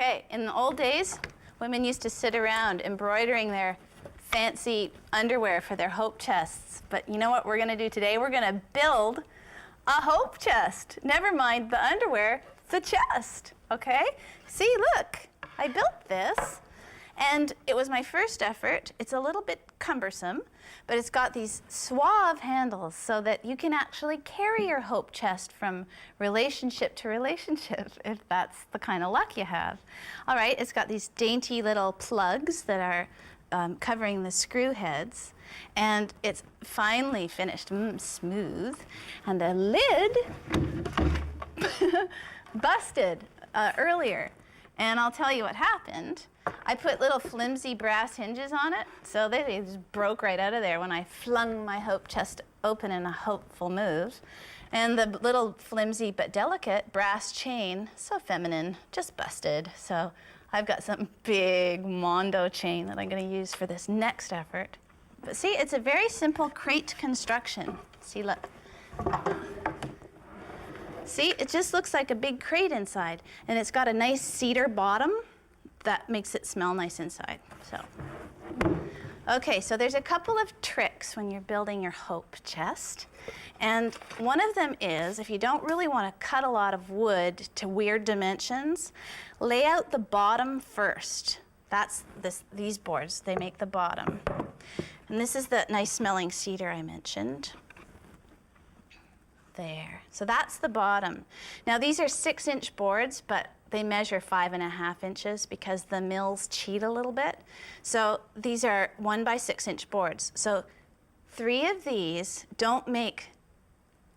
Okay, in the old days, women used to sit around embroidering their fancy underwear for their hope chests. But you know what we're going to do today? We're going to build a hope chest. Never mind the underwear, the chest. Okay? See, look, I built this. And it was my first effort. It's a little bit cumbersome, but it's got these suave handles so that you can actually carry your hope chest from relationship to relationship, if that's the kind of luck you have. All right, it's got these dainty little plugs that are covering the screw heads, and it's finely finished, smooth. And the lid busted earlier. And I'll tell you what happened. I put little flimsy brass hinges on it, so they just broke right out of there when I flung my hope chest open in a hopeful move. And the little flimsy but delicate brass chain, so feminine, just busted. So I've got some big Mondo chain that I'm going to use for this next effort. But see, it's a very simple crate construction. See, look. See, it just looks like a big crate inside, and it's got a nice cedar bottom that makes it smell nice inside. So, okay, so there's a couple of tricks when you're building your hope chest, and one of them is, if you don't really want to cut a lot of wood to weird dimensions, lay out the bottom first. That's these boards, they make the bottom. And this is the nice smelling cedar I mentioned. There. So that's the bottom. Now these are 6-inch boards, but they measure 5.5 inches because the mills cheat a little bit. So these are 1 by 6-inch boards. So 3 of these don't make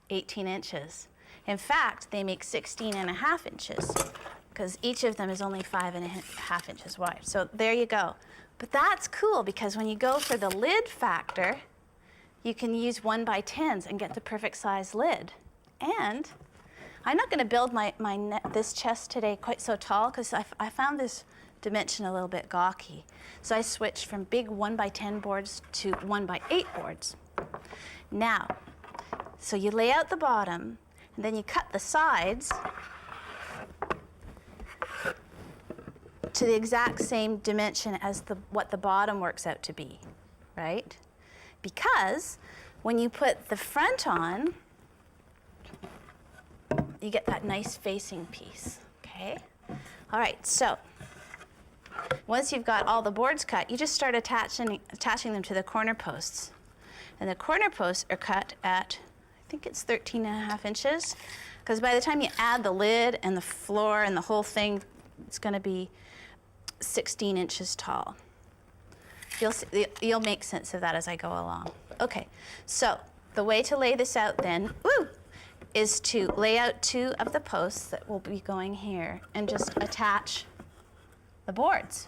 18 inches. In fact, they make 16.5 inches because each of them is only 5.5 inches wide. So there you go. But that's cool because when you go for the lid factor, you can use 1 by 10s and get the perfect size lid. And I'm not going to build this chest today quite so tall because I found this dimension a little bit gawky. So I switched from big 1 by 10 boards to 1 by 8 boards. Now, so you lay out the bottom and then you cut the sides to the exact same dimension as what the bottom works out to be, right? Because when you put the front on, you get that nice facing piece, okay? All right, so once you've got all the boards cut, you just start attaching them to the corner posts. And the corner posts are cut at, I think it's 13.5 inches, because by the time you add the lid and the floor and the whole thing, it's gonna be 16 inches tall. You'll make sense of that as I go along. Okay, so the way to lay this out then, is to lay out 2 of the posts that will be going here and just attach the boards.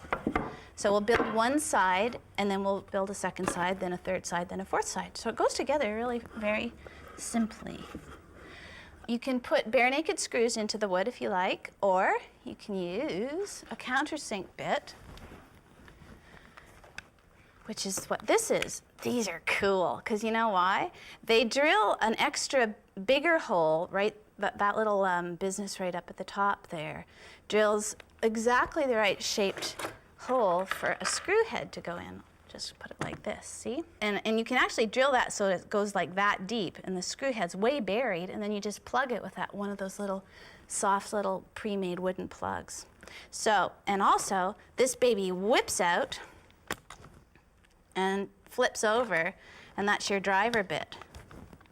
So we'll build one side, and then we'll build a second side, then a third side, then a fourth side. So it goes together really very simply. You can put bare naked screws into the wood if you like, or you can use a countersink bit, which is what this is. These are cool, because you know why? They drill an extra bigger hole, right? That little business right up at the top there drills exactly the right shaped hole for a screw head to go in. Just put it like this, see? And you can actually drill that so it goes like that deep, and the screw head's way buried, and then you just plug it with one of those little soft little pre-made wooden plugs. So, and also, this baby whips out and flips over, and that's your driver bit,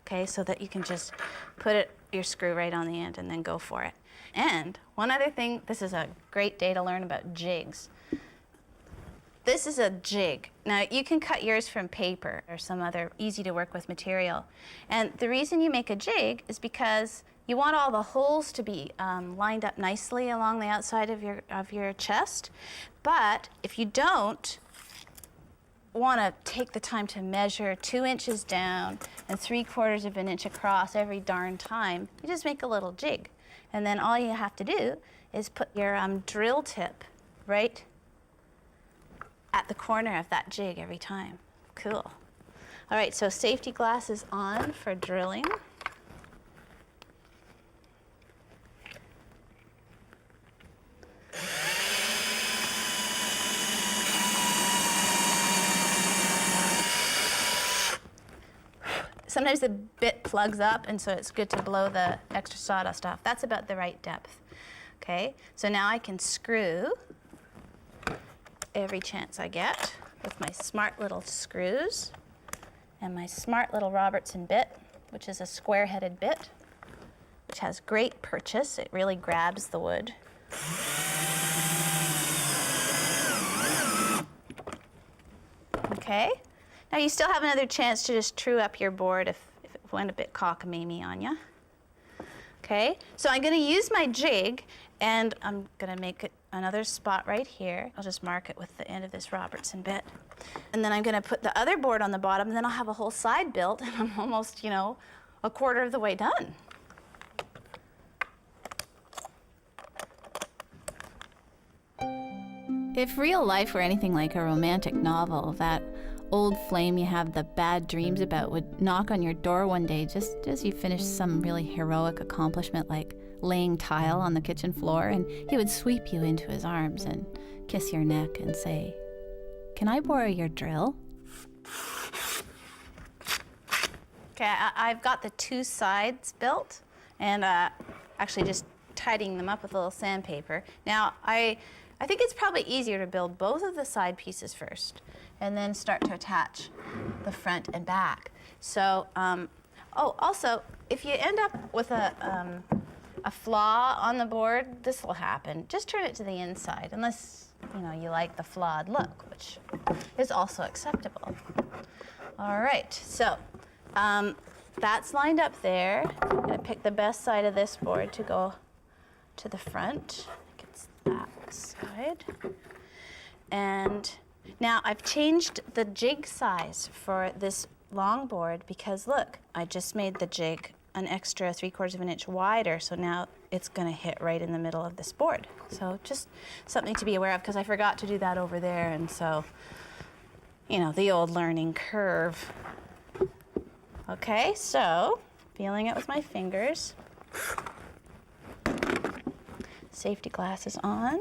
okay? So that you can just put your screw right on the end and then go for it. And one other thing, this is a great day to learn about jigs. This is a jig. Now, you can cut yours from paper or some other easy to work with material. And the reason you make a jig is because you want all the holes to be lined up nicely along the outside of your chest. But if you don't want to take the time to measure 2 inches down and 3/4 of an inch across every darn time, you just make a little jig. And then all you have to do is put your drill tip right at the corner of that jig every time. Cool. All right, so safety glasses on for drilling. sometimes the bit plugs up, and so it's good to blow the extra sawdust off. That's about the right depth. Okay, so now I can screw every chance I get with my smart little screws and my smart little Robertson bit, which is a square-headed bit, which has great purchase. It really grabs the wood. Okay, now you still have another chance to just true up your board if it went a bit cockamamie on you. Okay, so I'm going to use my jig, and I'm going to make it another spot right here. I'll just mark it with the end of this Robertson bit. And then I'm going to put the other board on the bottom, and then I'll have a whole side built, and I'm almost, you know, a quarter of the way done. If real life were anything like a romantic novel, that old flame you have the bad dreams about would knock on your door one day just as you finish some really heroic accomplishment like laying tile on the kitchen floor, and he would sweep you into his arms and kiss your neck and say, "Can I borrow your drill?" Okay, I've got the two sides built, and actually just tidying them up with a little sandpaper. Now, I think it's probably easier to build both of the side pieces first and then start to attach the front and back. So, oh, also, if you end up with a flaw on the board, this will happen. Just turn it to the inside, unless, you know, you like the flawed look, which is also acceptable. All right, so that's lined up there. I'm gonna pick the best side of this board to go to the front. I think it's that side. And now I've changed the jig size for this long board because look, I just made the jig an extra 3/4 of an inch wider, so now it's gonna hit right in the middle of this board. So just something to be aware of because I forgot to do that over there, and so, you know, the old learning curve. Okay, so feeling it with my fingers. Safety glasses on,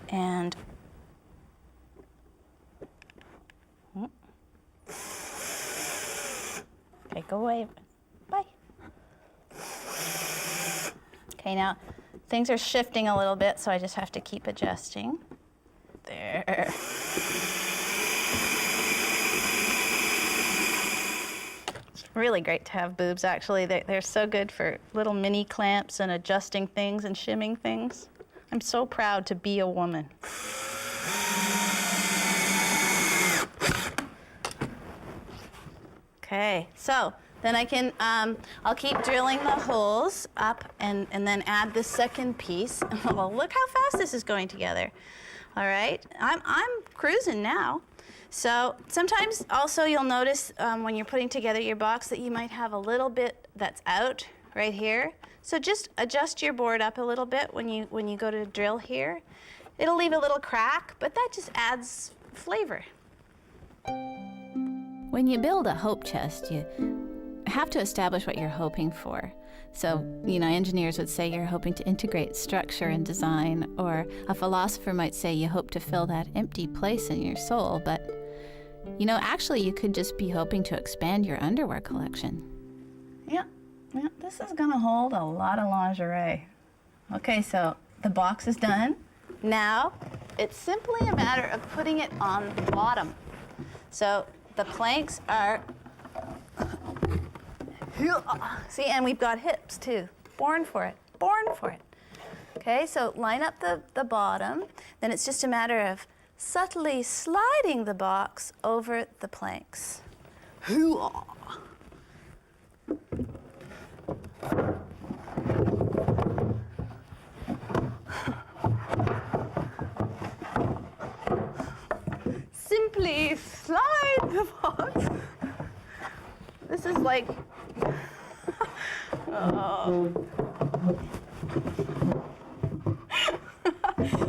and okay, go away. Bye. Okay, now things are shifting a little bit, so I just have to keep adjusting. There. Really great to have boobs, actually. They're so good for little mini clamps and adjusting things and shimming things. I'm so proud to be a woman. Okay, so then I can, I'll keep drilling the holes up and then add the second piece. Well, look how fast this is going together. All right, I'm cruising now. So sometimes also you'll notice when you're putting together your box that you might have a little bit that's out right here. So just adjust your board up a little bit when you go to drill here. It'll leave a little crack, but that just adds flavor. When you build a hope chest, you have to establish what you're hoping for. So, you know, engineers would say you're hoping to integrate structure and design, or a philosopher might say you hope to fill that empty place in your soul, but, you know, actually you could just be hoping to expand your underwear collection. Yeah, this is gonna hold a lot of lingerie. Okay, so the box is done. Now, it's simply a matter of putting it on the bottom. So the planks are, see, and we've got hips too. Born for it, born for it. Okay, so line up the bottom. Then it's just a matter of subtly sliding the box over the planks. Simply slide the box. This is like,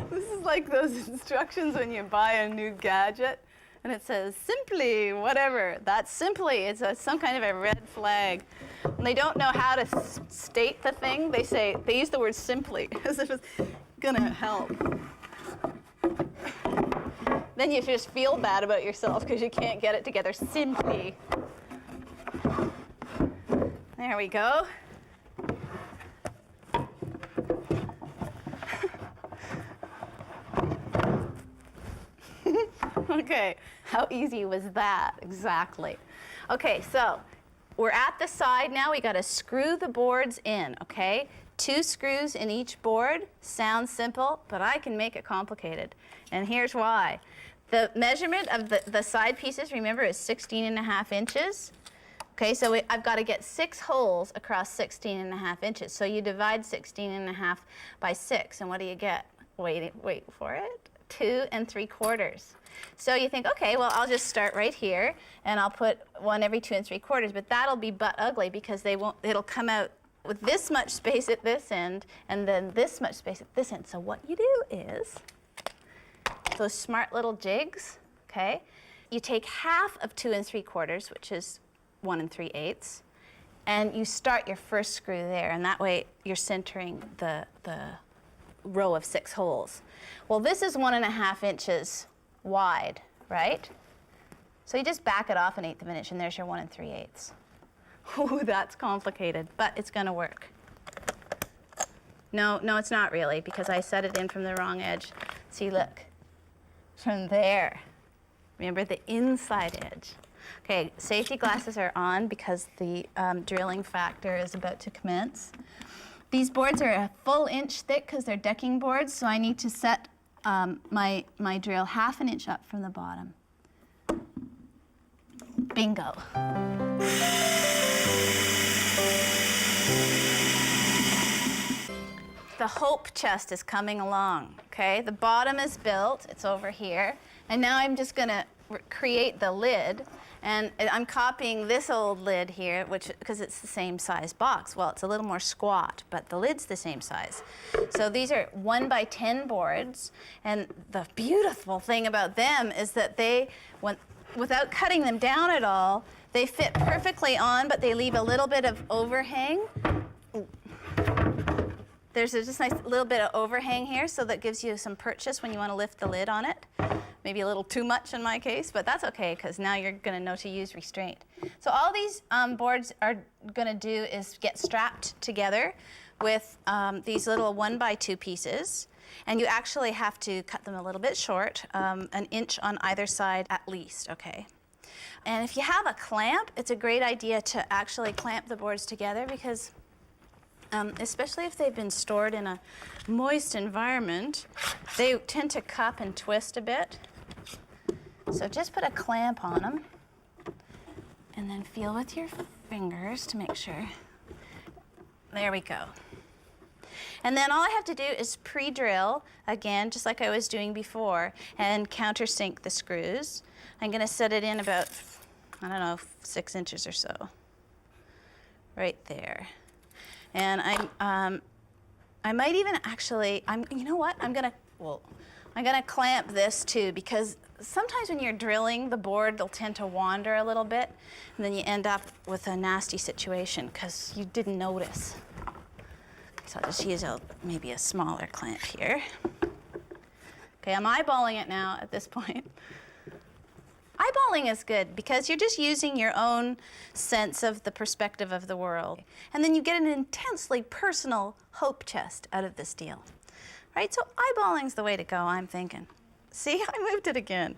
this is like those instructions when you buy a new gadget and it says simply whatever. That's simply, it's some kind of a red flag. When they don't know how to state the thing, they use the word simply as if it's gonna help. Then you just feel bad about yourself because you can't get it together simply. There we go. Okay, how easy was that? Exactly. Okay, so we're at the side now. We got to screw the boards in, okay? 2 screws in each board. Sounds simple, but I can make it complicated. And here's why. The measurement of the side pieces, remember, is 16.5 inches. Okay, so I've got to get 6 holes across 16.5 inches. So you divide 16.5 by 6, and what do you get? Wait for it. 2 3/4. So you think, okay, well, I'll just start right here, and I'll put 1 every 2 3/4. But that'll be butt ugly because it'll come out with this much space at this end, and then this much space at this end. So what you do is those smart little jigs, okay? You take half of 2 3/4, which is 1 3/8, and you start your first screw there, and that way you're centering the row of 6 holes. Well, this is 1.5 inches wide, right? So you just back it off 1/8 of an inch, and there's your 1 3/8. Ooh, that's complicated, but it's gonna work. No, it's not really, because I set it in from the wrong edge. See, look, from there. Remember the inside edge. Okay, safety glasses are on because the drilling factor is about to commence. These boards are a full inch thick because they're decking boards, so I need to set my drill 1/2 inch up from the bottom. Bingo. The hope chest is coming along, okay? The bottom is built, it's over here, and now I'm just gonna create the lid, and I'm copying this old lid here, because it's the same size box. Well, it's a little more squat, but the lid's the same size. So these are 1 by 10 boards, and the beautiful thing about them is that without cutting them down at all, they fit perfectly on, but they leave a little bit of overhang. There's just a nice little bit of overhang here, so that gives you some purchase when you want to lift the lid on it. Maybe a little too much in my case, but that's okay, because now you're going to know to use restraint. So all these boards are going to do is get strapped together with these little 1 by 2 pieces, and you actually have to cut them a little bit short, 1 inch on either side at least, okay? And if you have a clamp, it's a great idea to actually clamp the boards together, because especially if they've been stored in a moist environment, they tend to cup and twist a bit. So just put a clamp on them, and then feel with your fingers to make sure. There we go. And then all I have to do is pre-drill, again, just like I was doing before, and countersink the screws. I'm going to set it in about, I don't know, 6 inches or so. Right there. And I might even actually, you know what? I'm gonna clamp this too, because sometimes when you're drilling, the board will tend to wander a little bit, and then you end up with a nasty situation because you didn't notice. So I'll just use maybe a smaller clamp here. Okay, I'm eyeballing it now at this point. Eyeballing is good because you're just using your own sense of the perspective of the world. And then you get an intensely personal hope chest out of this deal. Right? So eyeballing's the way to go, I'm thinking. See, I moved it again.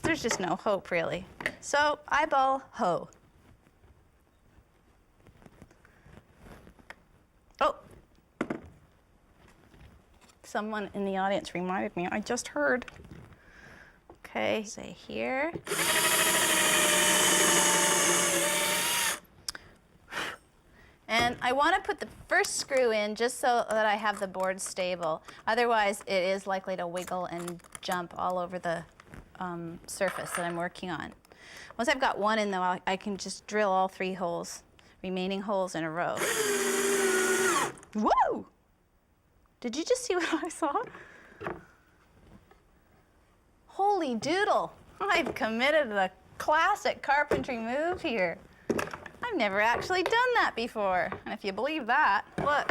There's just no hope, really. So eyeball ho. Oh. Someone in the audience reminded me, I just heard. Okay, say here. And I want to put the first screw in just so that I have the board stable. Otherwise, it is likely to wiggle and jump all over the surface that I'm working on. Once I've got one in, though, I can just drill all 3 remaining holes in a row. Whoa! Did you just see what I saw? Holy doodle, I've committed the classic carpentry move here. I've never actually done that before. And if you believe that, look,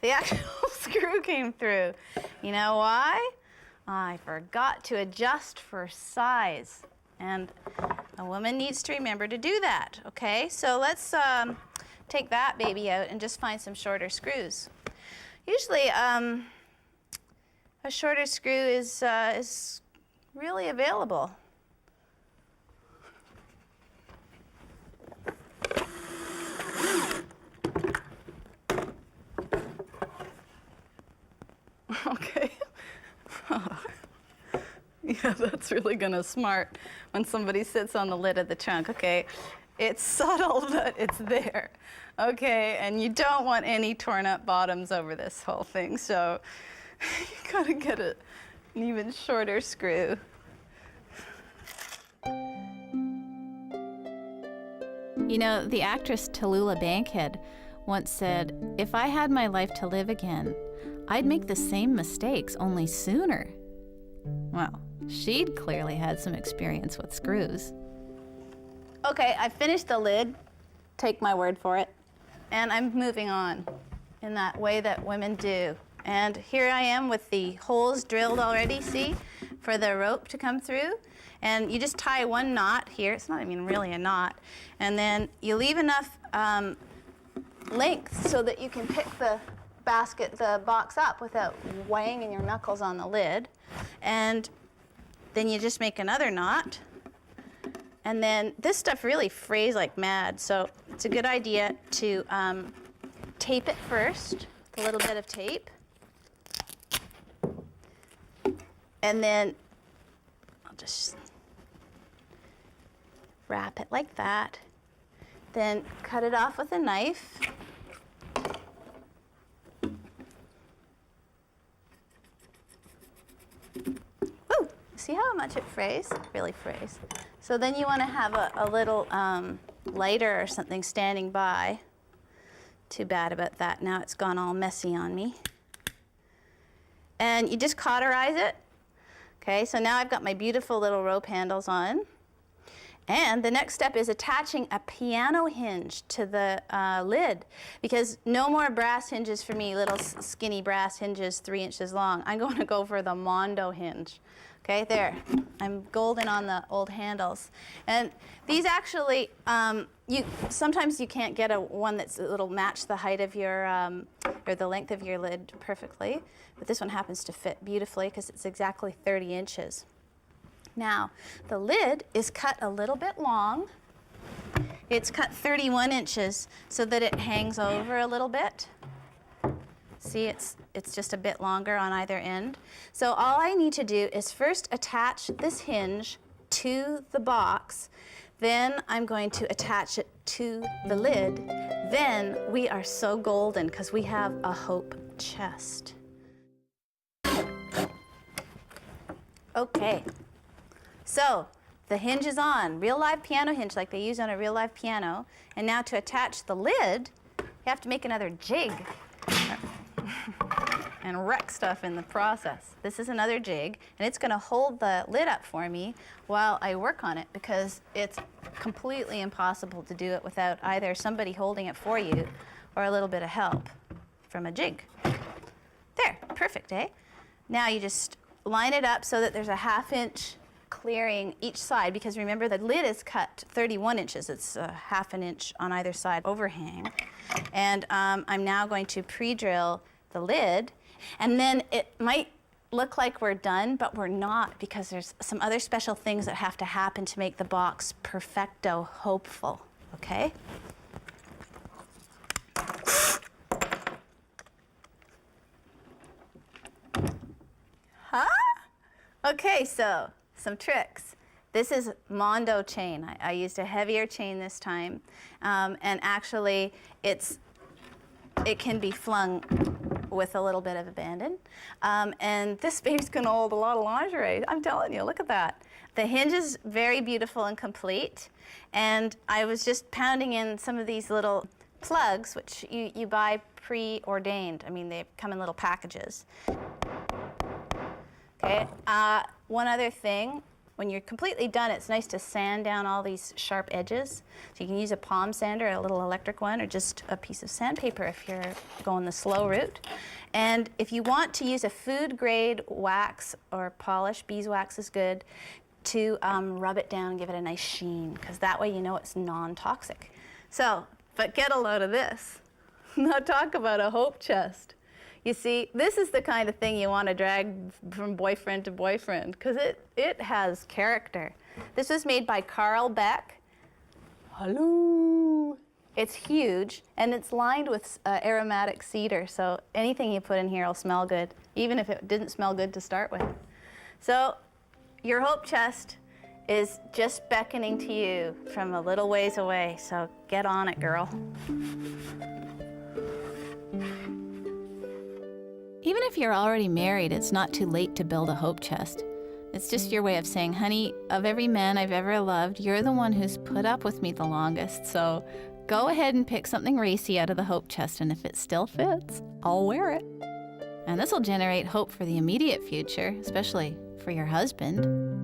the actual screw came through. You know why? I forgot to adjust for size. And a woman needs to remember to do that, okay? So let's take that baby out and just find some shorter screws. Usually, a shorter screw is really available. Okay. Yeah, that's really gonna smart when somebody sits on the lid of the trunk. Okay, it's subtle, but it's there. Okay, and you don't want any torn up bottoms over this whole thing, so you gotta get an even shorter screw. You know, the actress Tallulah Bankhead once said, "If I had my life to live again, I'd make the same mistakes, only sooner." Well, she'd clearly had some experience with screws. Okay, I finished the lid, take my word for it, and I'm moving on in that way that women do. And here I am with the holes drilled already, see, for the rope to come through. And you just tie one knot here, it's not even really a knot, and then you leave enough length so that you can pick the box up without wanging your knuckles on the lid. And then you just make another knot. And then this stuff really frays like mad, so it's a good idea to tape it first with a little bit of tape. And then I'll just wrap it like that. Then cut it off with a knife. Woo! See how much it frays? It really frays. So then you want to have a little lighter or something standing by. Too bad about that. Now it's gone all messy on me. And you just cauterize it. Okay, so now I've got my beautiful little rope handles on. And the next step is attaching a piano hinge to the lid, because no more brass hinges for me, little skinny brass hinges 3 inches long. I'm going to go for the Mondo hinge. Okay, there. I'm golden on the old handles. And these actually, sometimes you can't get one that'll match the height of your, or the length of your lid perfectly, but this one happens to fit beautifully because it's exactly 30 inches. Now, the lid is cut a little bit long. It's cut 31 inches so that it hangs over a little bit. See, it's just a bit longer on either end. So all I need to do is first attach this hinge to the box. Then I'm going to attach it to the lid. Then we are so golden because we have a hope chest. Okay. So the hinge is on, real live piano hinge like they use on a real live piano. And now to attach the lid, you have to make another jig and wreck stuff in the process. This is another jig, and it's going to hold the lid up for me while I work on it, because it's completely impossible to do it without either somebody holding it for you or a little bit of help from a jig. There, perfect, eh? Now you just line it up so that there's a 1/2 inch clearing each side, because remember the lid is cut 31 inches. It's a 1/2 inch on either side overhang. And I'm now going to pre-drill the lid, and then it might look like we're done, but we're not, because there's some other special things that have to happen to make the box perfecto hopeful, okay? Huh? Okay, so some tricks. This is Mondo chain. I used a heavier chain this time, and actually it can be flung with a little bit of abandon. And this baby's gonna hold a lot of lingerie. I'm telling you, look at that. The hinge is very beautiful and complete. And I was just pounding in some of these little plugs, which you buy preordained. I mean, they come in little packages. Okay, one other thing. When you're completely done, it's nice to sand down all these sharp edges. So you can use a palm sander, a little electric one, or just a piece of sandpaper if you're going the slow route. And if you want to use a food-grade wax or polish, beeswax is good, to rub it down and give it a nice sheen, because that way you know it's non-toxic. So But get a load of this. Now talk about a hope chest. You see, this is the kind of thing you want to drag from boyfriend to boyfriend because it has character. This was made by Carl Beck. Hello. It's huge, and it's lined with aromatic cedar, so anything you put in here will smell good, even if it didn't smell good to start with. So your hope chest is just beckoning to you from a little ways away, so get on it, girl. Even if you're already married, it's not too late to build a hope chest. It's just your way of saying, honey, of every man I've ever loved, you're the one who's put up with me the longest, so go ahead and pick something racy out of the hope chest, and if it still fits, I'll wear it. And this will generate hope for the immediate future, especially for your husband.